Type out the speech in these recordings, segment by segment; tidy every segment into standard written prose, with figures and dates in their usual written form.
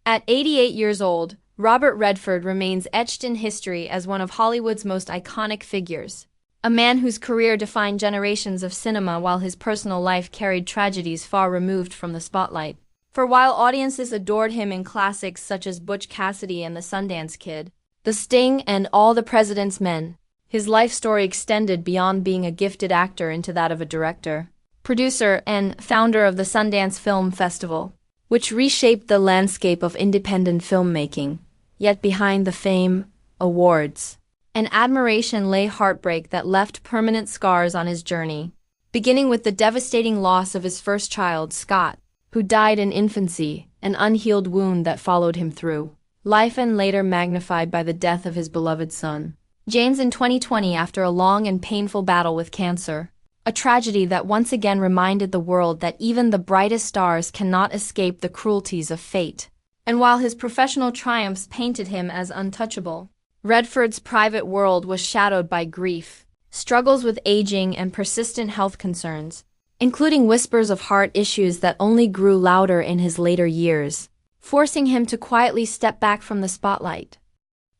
At 88 years old, Robert Redford remains etched in history as one of Hollywood's most iconic figures. A man whose career defined generations of cinema while his personal life carried tragedies far removed from the spotlight. For while audiences adored him in classics such as Butch Cassidy and the Sundance Kid, The Sting and All the President's Men, his life story extended beyond being a gifted actor into that of a director, producer, and founder of the Sundance Film Festival, which reshaped the landscape of independent filmmaking. Yet behind the fame, awards, and admiration lay heartbreak that left permanent scars on his journey, beginning with the devastating loss of his first child, Scott, who died in infancy, an unhealed wound that followed him through life and later magnified by the death of his beloved son, James, in 2020 after a long and painful battle with cancer. A tragedy that once again reminded the world that even the brightest stars cannot escape the cruelties of fate. And while his professional triumphs painted him as untouchable, Redford's private world was shadowed by grief, struggles with aging, and persistent health concerns, including whispers of heart issues that only grew louder in his later years, forcing him to quietly step back from the spotlight.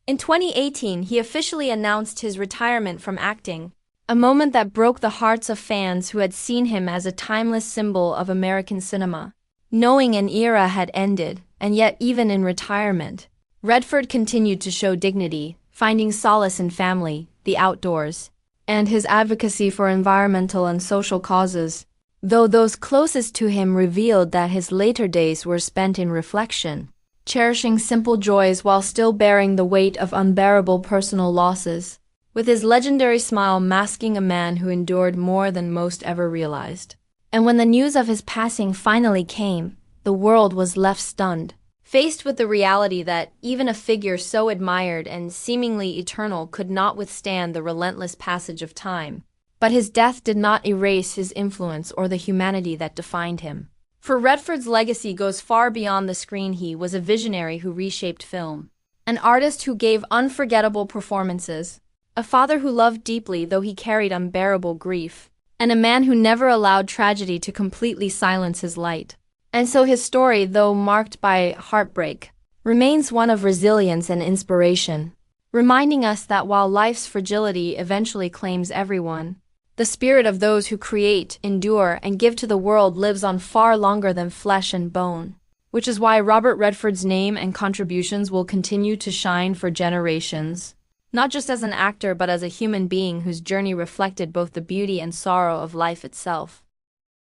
In 2018, he officially announced his retirement from acting, a moment that broke the hearts of fans who had seen him as a timeless symbol of American cinema. Knowing an era had ended, and yet even in retirement, Redford continued to show dignity, finding solace in family, the outdoors, and his advocacy for environmental and social causes, though those closest to him revealed that his later days were spent in reflection, cherishing simple joys while still bearing the weight of unbearable personal losses, with his legendary smile masking a man who endured more than most ever realized. And when the news of his passing finally came, the world was left stunned, faced with the reality that even a figure so admired and seemingly eternal could not withstand the relentless passage of time. But his death did not erase his influence or the humanity that defined him. For Redford's legacy goes far beyond the screen. He was a visionary who reshaped film, an artist who gave unforgettable performances, a father who loved deeply though he carried unbearable grief, and a man who never allowed tragedy to completely silence his light. And so his story, though marked by heartbreak, remains one of resilience and inspiration, reminding us that while life's fragility eventually claims everyone, the spirit of those who create, endure, and give to the world lives on far longer than flesh and bone, which is why Robert Redford's name and contributions will continue to shine for generations, not just as an actor but as a human being whose journey reflected both the beauty and sorrow of life itself.